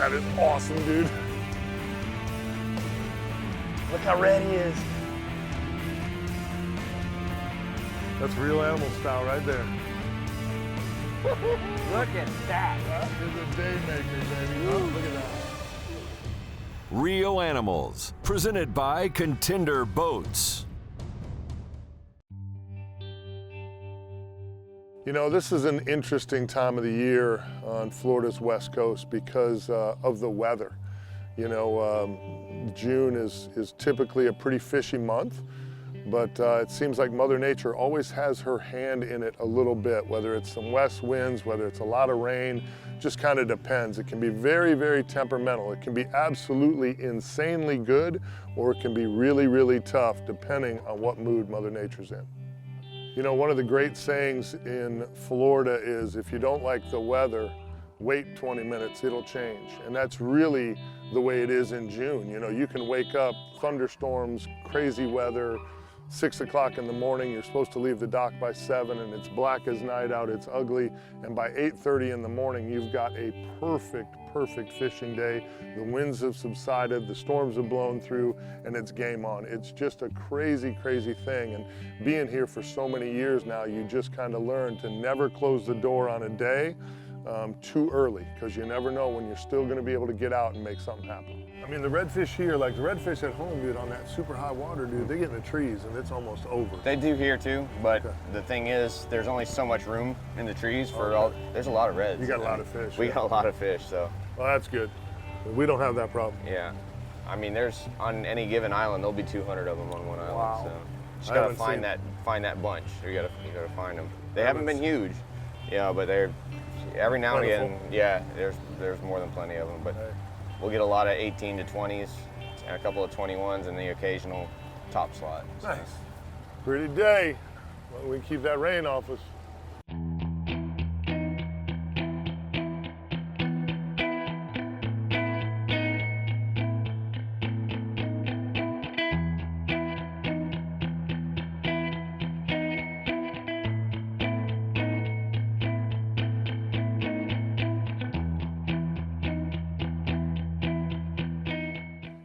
That is awesome, dude. Look how red he is. That's real animal style right there. Look at that. That is a day maker, baby. Oh, look at that. Real Animals, presented by Contender Boats. You know, this is an interesting time of the year on Florida's West Coast because of the weather. You know, June is typically a pretty fishy month, but it seems like Mother Nature always has her hand in it a little bit, whether it's some west winds, whether it's a lot of rain, just kind of depends. It can be very, very temperamental. It can be absolutely insanely good, or it can be really, really tough depending on what mood Mother Nature's in. You know, one of the great sayings in Florida is, if you don't like the weather, wait 20 minutes, it'll change. And that's really the way it is in June. You know, you can wake up, thunderstorms, crazy weather, 6 o'clock in the morning, you're supposed to leave the dock by 7 and it's black as night out, it's ugly. And by 8:30 in the morning, you've got a perfect fishing day. The winds have subsided, the storms have blown through, and it's game on. It's just a crazy, crazy thing. And being here for so many years now, you just kind of learn to never close the door on a day too early, because you never know when you're still going to be able to get out and make something happen. I mean, the redfish here, like the redfish at home, dude, on that super high water, dude, they get in the trees and it's almost over. They do here too, but Okay. the thing is, there's only so much room in the trees for all. There's a lot of reds. You got a lot of fish. We yeah. got a lot of fish, so Well, that's good. We don't have that problem. yeah. I mean, there's on any given island, there'll be 200 of them on one island. Wow. So just I gotta haven't find seen- that bunch. You gotta find them. They I haven't haven't been huge, yeah, but they're every now and Plentiful. again. Yeah, there's more than plenty of them, but Hey. we'll get a lot of 18 to 20s, and a couple of 21s, and the occasional top slot. So. Nice. Pretty day. Well, we can keep that rain off us.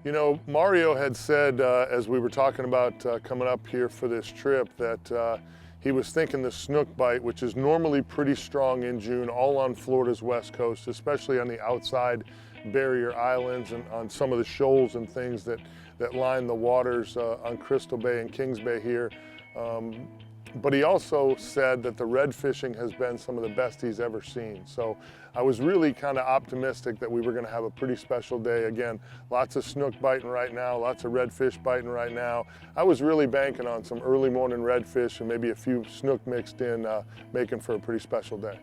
You know, Mario had said, as we were talking about coming up here for this trip, that he was thinking the snook bite, which is normally pretty strong in June, all on Florida's West Coast, especially on the outside barrier islands and on some of the shoals and things that line the waters on Crystal Bay and Kings Bay here. But he also said that the red fishing has been some of the best he's ever seen. So I was really kind of optimistic that we were going to have a pretty special day. Again, lots of snook biting right now, lots of redfish biting right now. I was really banking on some early morning redfish and maybe a few snook mixed in, making for a pretty special day.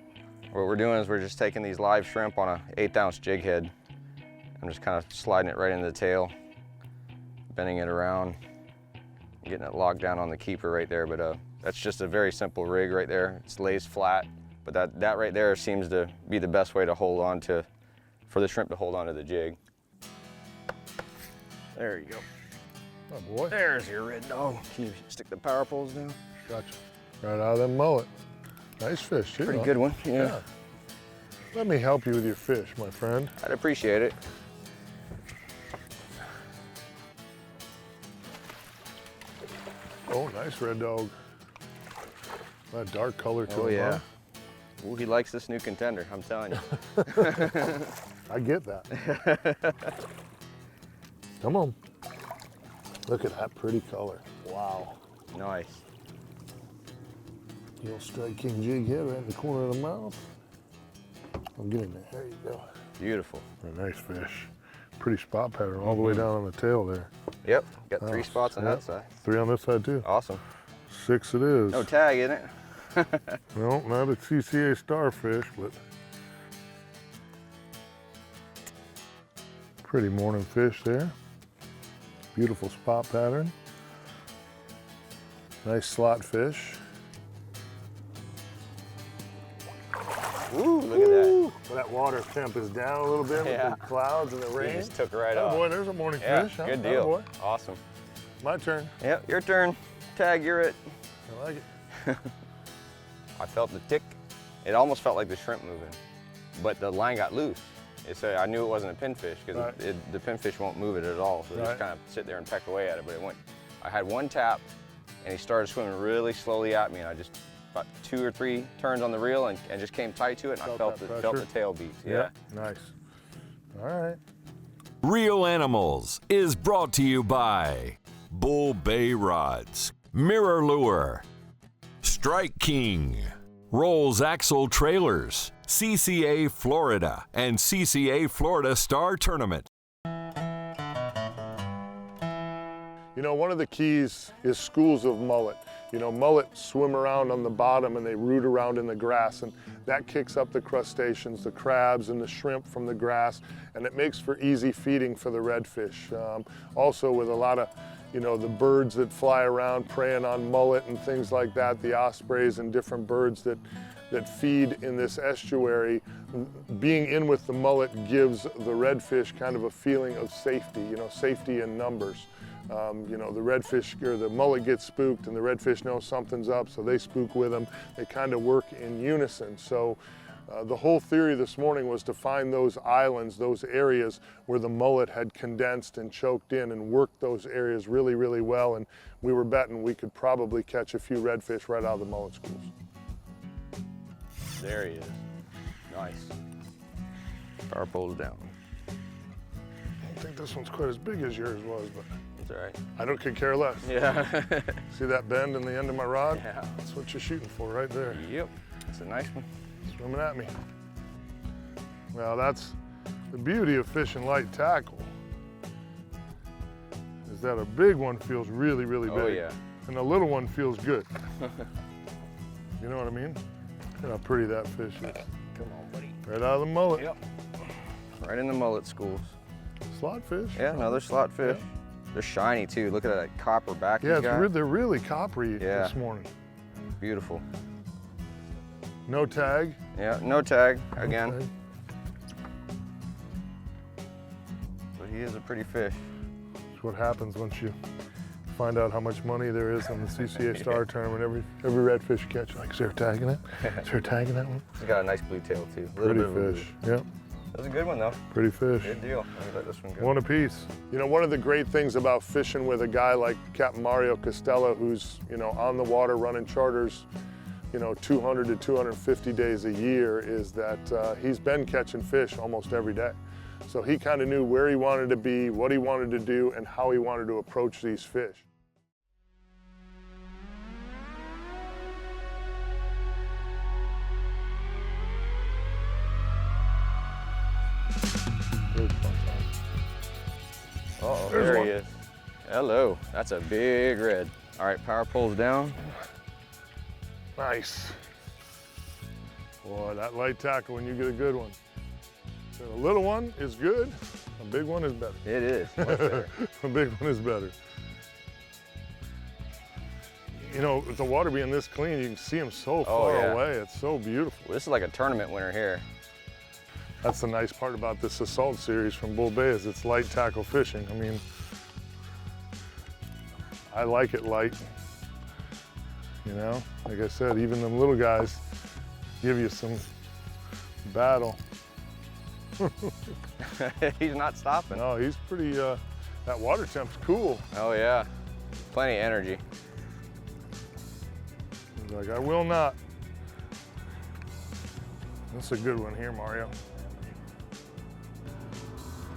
What we're doing is we're just taking these live shrimp on a 1/8 ounce jig head. I'm just kind of sliding it right into the tail, bending it around, getting it locked down on the keeper right there. But that's just a very simple rig right there. It lays flat, but that right there seems to be the best way to hold on to, for the shrimp to hold on to the jig. There you go. Oh boy. There's your red dog. Can you stick the power poles down? Gotcha. Right out of them mullet. Nice fish too. Pretty huh? good one, yeah. Let me help you with your fish, my friend. I'd appreciate it. Oh, nice red dog. That dark color to Oh him, yeah. Ooh, he likes the Snook Contender, I'm telling you. huh? I get that. Come on. Look at that pretty color. Wow. Nice. Little straight king jig head right in the corner of the mouth. I'll get in there. There you go. Beautiful. A nice fish. Pretty spot pattern all the way down on the tail there. Yep, got 3 Oh, spots on yep. that side. 3 on this side too. Awesome. 6 it is. No tag in it. No, not a CCA starfish, but pretty morning fish there. Beautiful spot pattern. Nice slot fish. Ooh, look at that. Well, that water temp is down a little bit Yeah. with the clouds and the He rain. just took right Oh off. boy, there's a morning Yeah, fish. Huh? good Oh, deal. boy. Awesome. My turn. Yep, your turn. Tag, you're it. I like it. I felt the tick. It almost felt like the shrimp moving, but the line got loose. So I knew it wasn't a pinfish because Right. the pinfish won't move it at all. So they Right. just kind of sit there and peck away at it. But it went. I had one tap, and he started swimming really slowly at me, and I just about 2 or 3 turns on the reel and just came tight to it, and I felt the tail beats. Yeah. Nice. All right. Real Animals is brought to you by Bull Bay Rods, Mirror Lure, Strike King, Rolls Axle Trailers, CCA Florida, and CCA Florida Star Tournament. You know, one of the keys is schools of mullet. You know, mullet swim around on the bottom and they root around in the grass, and that kicks up the crustaceans, the crabs and the shrimp from the grass, and it makes for easy feeding for the redfish. Also with a lot of, you know, the birds that fly around preying on mullet and things like that, the ospreys and different birds that feed in this estuary, being in with the mullet gives the redfish kind of a feeling of safety, you know, safety in numbers. You know, the redfish or the mullet gets spooked and the redfish know something's up, so they spook with them. They kind of work in unison. So the whole theory this morning was to find those islands, those areas where the mullet had condensed and choked in, and worked those areas really, really well. And we were betting we could probably catch a few redfish right out of the mullet schools. There he is. Nice. Power pole's down. I don't think this one's quite as big as yours was, but It's all right. I could care less. Yeah. See that bend in the end of my rod? Yeah. That's what you're shooting for right there. Yep. That's a nice one. Swimming at me. Well, that's the beauty of fishing light tackle, is that a big one feels really, really big. Oh, yeah. And a little one feels good. You know what I mean? Look how pretty that fish is. Come on, buddy. Right out of the mullet. Yep. Right in the mullet schools. Slot fish. Yeah, another slot fish. Yeah. They're shiny too. Look at that copper back. Yeah, he's got. they're really coppery Yeah. this morning. Beautiful. No tag. Yeah, no tag again. Okay. But he is a pretty fish. That's what happens once you find out how much money there is on the CCA Star Tournament. Every redfish you catch, you're like, is there a tag in it? Is there a tag in that one? He's got a nice blue tail too. Pretty fish. Yeah, That was a good one though. pretty fish. Good deal. Let me let this one go. One apiece. You know, one of the great things about fishing with a guy like Capt Castello, who's, you know, on the water running charters, you know, 200 to 250 days a year, is that he's been catching fish almost every day. So he kind of knew where he wanted to be, what he wanted to do, and how he wanted to approach these fish. Uh-oh, There's there one. he is. Hello. That's a big red. All right, power pole's down. Nice. Boy, that light tackle when you get a good one. So a little one is good, a big one is better. It is. Right there. A big one is better. You know, with the water being this clean, you can see them so far yeah. away. It's so beautiful. Well, this is like a tournament winner here. That's the nice part about this Assault series from Bull Bay, is it's light tackle fishing. I mean, I like it light. You know, like I said, even them little guys give you some battle. He's not stopping. No, he's pretty, that water temp's cool. Oh yeah. Plenty of energy. He's like, I will not. That's a good one here, Mario.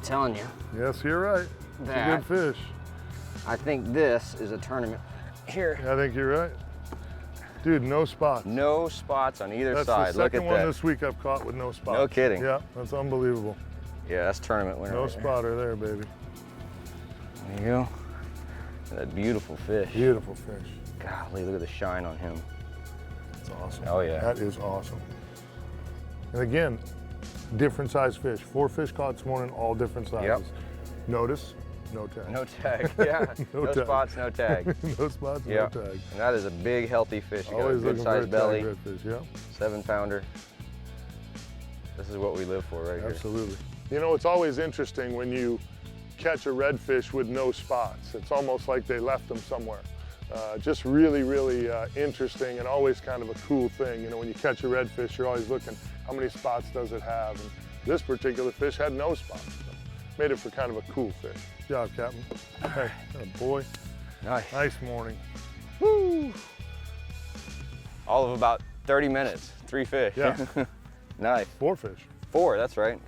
Telling you. Yes, you're right. It's a That. good fish. I think this is a tournament here. I think you're right. Dude, no spots. No spots on either That's side. the Look second at one that. this week I've caught with no spots. No kidding. Yeah, that's unbelievable. Yeah, that's tournament winner. No right there. spotter there, baby. There you go. That beautiful fish. Beautiful fish. Golly, look at the shine on him. That's awesome. Oh, yeah. That is awesome. And again, different size fish. 4 fish caught this morning, all different sizes. Yep. Notice, no tag. No tag. Yeah. No no tag. spots, no tag. No spots, Yeah. no tag. And that is a big, healthy fish. You got a Always good looking for a sized belly, tag redfish, yeah. 7-pounder. This is what we live for right Absolutely. You know, it's always interesting when you catch a redfish with no spots. It's almost like they left them somewhere. Just really, really interesting, and always kind of a cool thing. You know, when you catch a redfish, you're always looking, how many spots does it have? And This particular fish had no spots. So made it for kind of a cool fish. Good job, Captain. Hey, oh boy. Nice. Nice morning. Woo! All of about 30 minutes, 3 fish. Yeah. Nice. 4 fish. 4, that's right.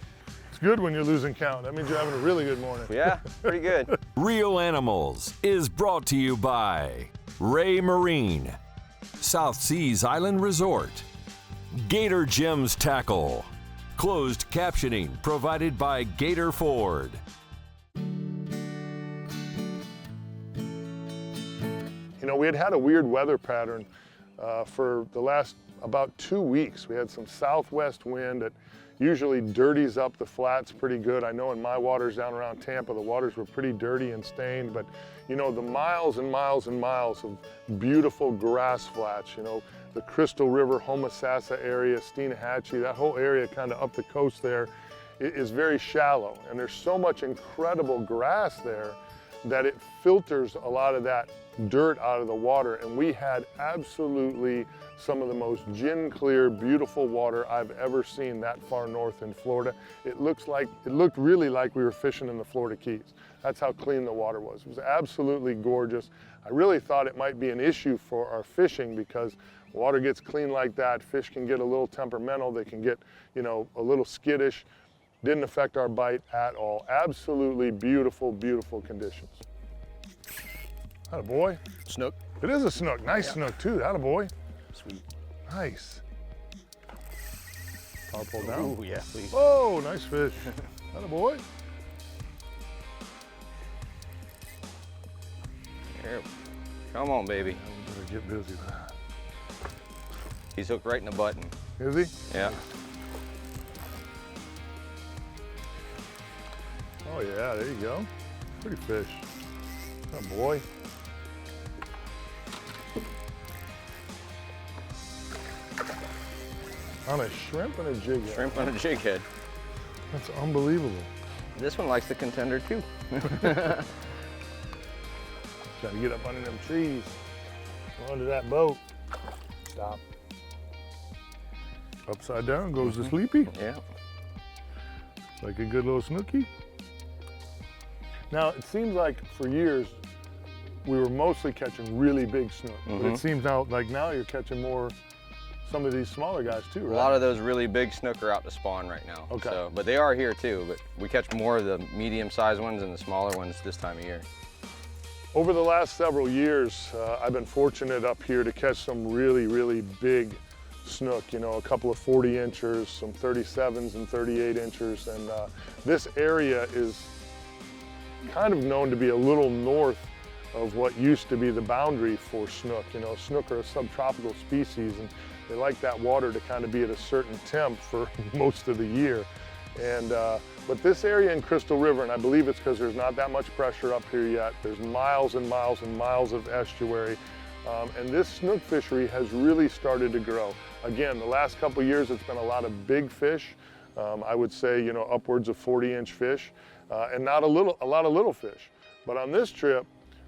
It's good when you're losing count. That means you're having a really good morning. Yeah, pretty good. Real Animals is brought to you by Ray Marine, South Seas Island Resort, Gator Gems Tackle, closed captioning provided by Gator Ford. You know, we had a weird weather pattern for the last about 2 weeks. We had some southwest wind that usually dirties up the flats pretty good. I know in my waters down around Tampa, the waters were pretty dirty and stained, but you know, the miles and miles and miles of beautiful grass flats, you know, the Crystal River, Homosassa area, Steenhatchee, that whole area kind of up the coast there is very shallow. And there's so much incredible grass there that it filters a lot of that dirt out of the water. And we had absolutely some of the most gin clear, beautiful water I've ever seen that far north in Florida. It looked really like we were fishing in the Florida Keys. That's how clean the water was. It was absolutely gorgeous. I really thought it might be an issue for our fishing because water gets clean like that, fish can get a little temperamental, they can get, you know, a little skittish. Didn't affect our bite at all. Absolutely beautiful, beautiful conditions. Attaboy. Snook. It is a snook. Nice snook too. Attaboy. Sweet. Nice. Power pull down. Oh, yeah, please. Oh, nice fish. Attaboy. Here. Come on, baby. We better get busy with that. He's hooked right in the button. Is he? Yeah. Oh yeah, there you go. Pretty fish. Oh boy. On a shrimp and a jig head. Shrimp on a jig head. That's unbelievable. This one likes the contender too. Gotta get up under them trees. Go under that boat. Stop. Upside down goes the sleepy. Yeah. Like a good little snooky. Now, it seems like for years, we were mostly catching really big snook. But it seems now you're catching more, some of these smaller guys too, right? A lot of those really big snook are out to spawn right now. Okay. So, but they are here too, but we catch more of the medium-sized ones and the smaller ones this time of year. Over the last several years, I've been fortunate up here to catch some really, really big snook, you know, a couple of 40 inchers, some 37s and 38 inchers. And this area is kind of known to be a little north of what used to be the boundary for snook. You know, snook are a subtropical species and they like that water to kind of be at a certain temp for most of the year. And but this area in Crystal River, and I believe it's because there's not that much pressure up here yet, there's miles and miles and miles of estuary. And this snook fishery has really started to grow. Again, the last couple of years, it's been a lot of big fish. I would say, you know, upwards of 40-inch fish, and not a lot of little fish. But on this trip,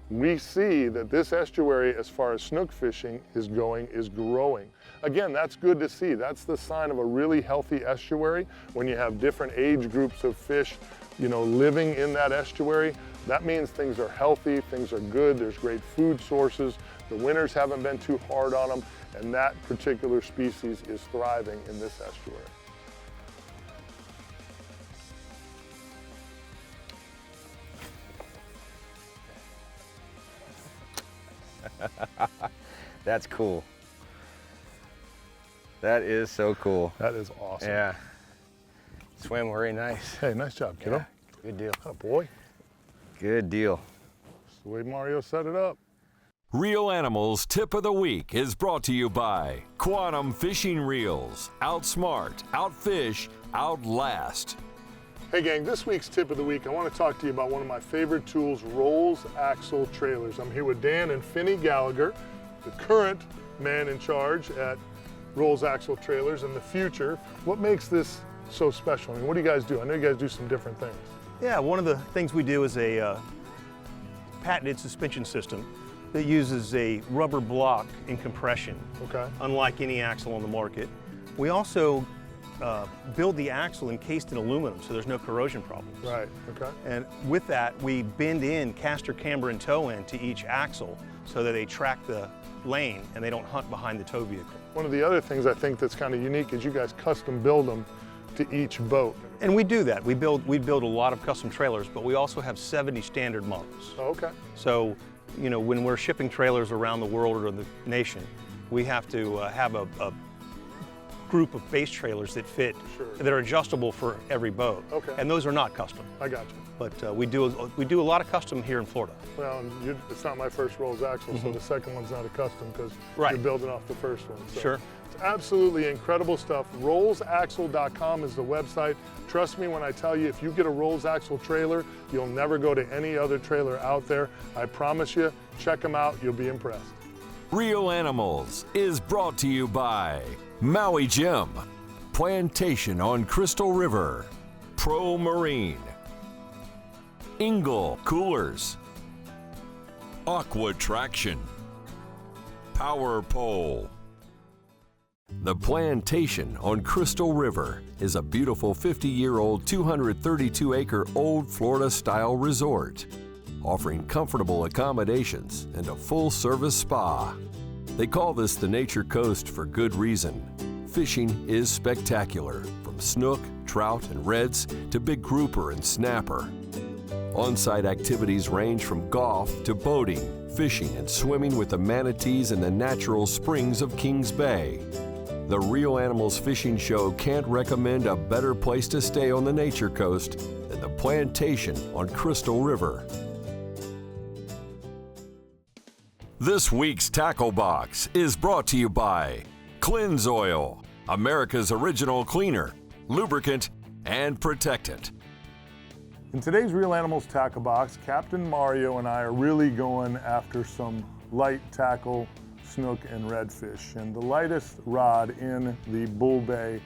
we see that this estuary, as far as snook fishing is growing. Again, that's good to see. That's the sign of a really healthy estuary. When you have different age groups of fish, you know, living in that estuary, that means things are healthy, things are good, there's great food sources, the winters haven't been too hard on them, and that particular species is thriving in this estuary. That's cool. That is so cool. That is awesome. Yeah. Swim very nice. Hey, nice job, kiddo. Yeah, good deal. Oh boy. Good deal. That's the way Mario set it up. Real Animals Tip of the Week is brought to you by Quantum Fishing Reels. Outsmart, outfish, outlast. Hey gang, this week's tip of the week, I want to talk to you about one of my favorite tools, Rolls Axle Trailers. I'm here with Dan and Finney Gallagher, the current man in charge at Rolls Axle Trailers and the future. What makes this so special? I mean, what do you guys do? I know you guys do some different things. Yeah, one of the things we do is a patented suspension system that uses a rubber block in compression, Okay. unlike any axle on the market. We also build the axle encased in aluminum so there's no corrosion problems. Right, okay. And with that, we bend in caster camber and toe end to each axle so that they track the lane and they don't hunt behind the tow vehicle. One of the other things I think that's kind of unique is you guys custom build them to each boat. And we do that. We build a lot of custom trailers, but we also have 70 standard models. Oh, okay. So, you know, when we're shipping trailers around the world or the nation, we have to have a group of base trailers that fit, that are adjustable for every boat. Okay. And those are not custom. I got you. But we do a lot of custom here in Florida. Well, and it's not my first Rolls axle, so the second one's not a custom because Right. you're building off the first one. So Sure. It's absolutely incredible stuff. RollsAxle.com is the website. Trust me when I tell you, if you get a Rolls axle trailer, you'll never go to any other trailer out there. I promise you, check them out, you'll be impressed. Real Animals is brought to you by Maui Jim, Plantation on Crystal River, Pro Marine, Engel Coolers, Aqua Traction, Power Pole. The Plantation on Crystal River is a beautiful 50-year-old, 232-acre old Florida-style resort, offering comfortable accommodations and a full-service spa. They call this the Nature Coast for good reason. Fishing is spectacular, from snook, trout, and reds to big grouper and snapper. On-site activities range from golf to boating, fishing, and swimming with the manatees in the natural springs of Kings Bay. The Real Animals Fishing Show can't recommend a better place to stay on the Nature Coast than the Plantation on Crystal River. This week's Tackle Box is brought to you by Cleanse Oil, America's original cleaner, lubricant, and protectant. In today's Real Animals Tackle Box, Captain Mario and I are really going after some light tackle, snook, and redfish. And the lightest rod in the Bull Bay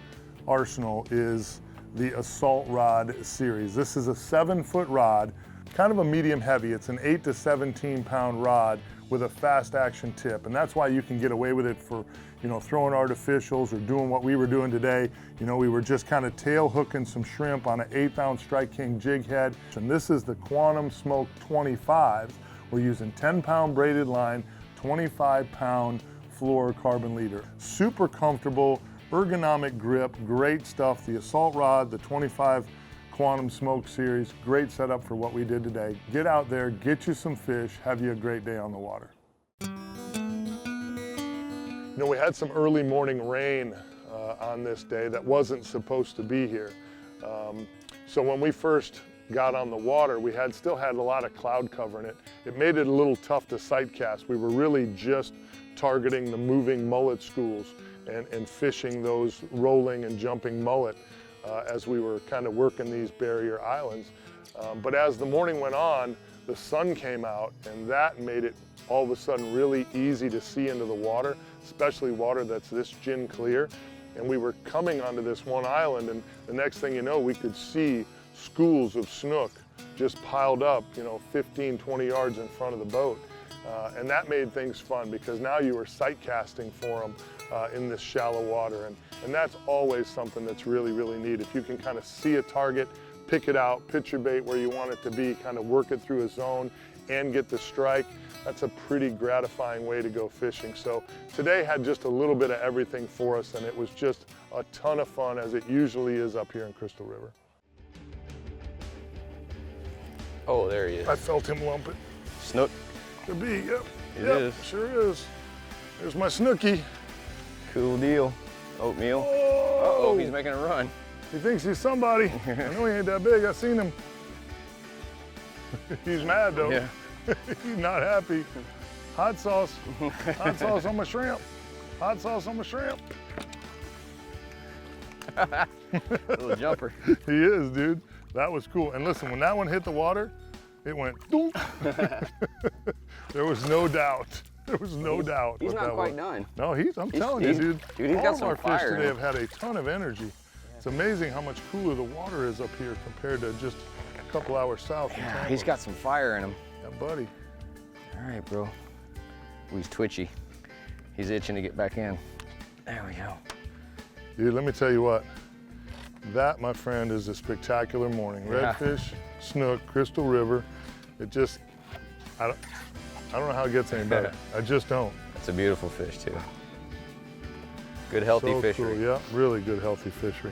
arsenal is the Assault Rod series. This is a 7-foot rod, kind of a medium heavy. It's an 8 to 17 pound rod with a fast action tip. And that's why you can get away with it for, you know, throwing artificials or doing what we were doing today. You know, we were just kind of tail hooking some shrimp on an 1/8 ounce Strike King jig head. And this is the Quantum Smoke 25s. We're using 10-pound braided line, 25-pound fluorocarbon leader. Super comfortable, ergonomic grip, great stuff. The Assault Rod, the 25 Quantum Smoke series, great setup for what we did today. Get out there, get you some fish, have you a great day on the water. You know, we had some early morning rain on this day that wasn't supposed to be here. So when we first got on the water, we still had a lot of cloud cover in it. It made it a little tough to sight cast. We were really just targeting the moving mullet schools and fishing those rolling and jumping mullet as we were kind of working these barrier islands. But as the morning went on, the sun came out, and that made it all of a sudden really easy to see into the water, especially water that's this gin clear. And we were coming onto this one island, and the next thing you know, we could see schools of snook just piled up, you know, 15, 20 yards in front of the boat. And that made things fun because now you were sight casting for them in this shallow water. And that's always something that's really, really neat. If you can kind of see a target, pick it out, pitch your bait where you want it to be, kind of work it through a zone and get the strike, that's a pretty gratifying way to go fishing. So today had just a little bit of everything for us, and it was just a ton of fun, as it usually is up here in Crystal River. Oh, there he is. I felt him lump it. Snook. Could be, yep. It Yep, is. sure is. There's my Snooky. Cool deal. Oatmeal. Oh, Uh-oh, he's making a run. he thinks he's somebody. I know he ain't that big, I seen him. He's mad though. Yeah. He's not happy. Hot sauce. Hot sauce on my shrimp. Hot sauce on my shrimp. Little jumper. He is, dude. That was cool. And listen, when that one hit the water, it went doom. There was no doubt. There was no doubt. He's what not that quite was. done. No, I'm telling you, dude. Dude, he's all got of some our fire fish in today him. have had a ton of energy. It's amazing how much cooler the water is up here compared to just a couple hours south. in Yeah, Tampa. he's got some fire in him. Yeah, buddy. All right, bro. Ooh, he's twitchy. He's itching to get back in. There we go. Dude, let me tell you what. That, my friend, is a spectacular morning. Yeah. Redfish, snook, Crystal River. It just, I don't know how it gets any better. I just don't. It's a beautiful fish too. Good healthy So fishery. cool. Yeah, really good healthy fishery.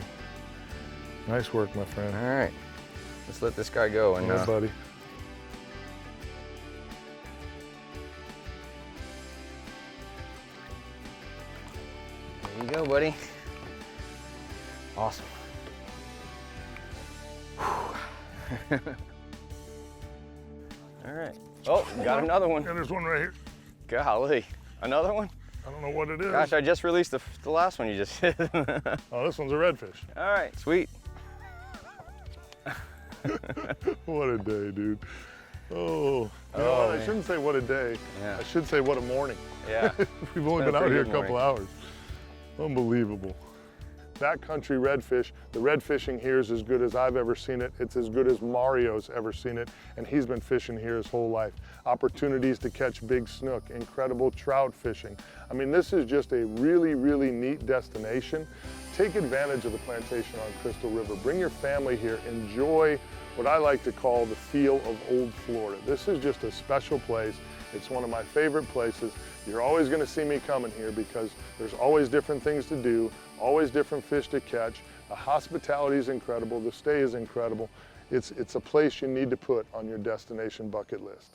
Nice work, my friend. All right, let's let this guy go and Yeah, buddy. there you go, buddy. Awesome. All right. Oh, got another one. Yeah, there's one right here. Golly, another one? I don't know what it is. Gosh, I just released the last one you just hit. Oh, this one's a redfish. All right, sweet. What a day, dude. Oh, you know Oh, what? I man. shouldn't say what a day. Yeah. I should say what a morning. Yeah. We've only been been a out pretty here a good couple hours. Unbelievable. Backcountry redfish, the red fishing here is as good as I've ever seen it. It's as good as Mario's ever seen it, and he's been fishing here his whole life. Opportunities to catch big snook, incredible trout fishing. I mean, this is just a really, really neat destination. Take advantage of the plantation on Crystal River. Bring your family here. Enjoy what I like to call the feel of old Florida. This is just a special place. It's one of my favorite places. You're always going to see me coming here because there's always different things to do, always different fish to catch. The hospitality is incredible. The stay is incredible. It's a place you need to put on your destination bucket list.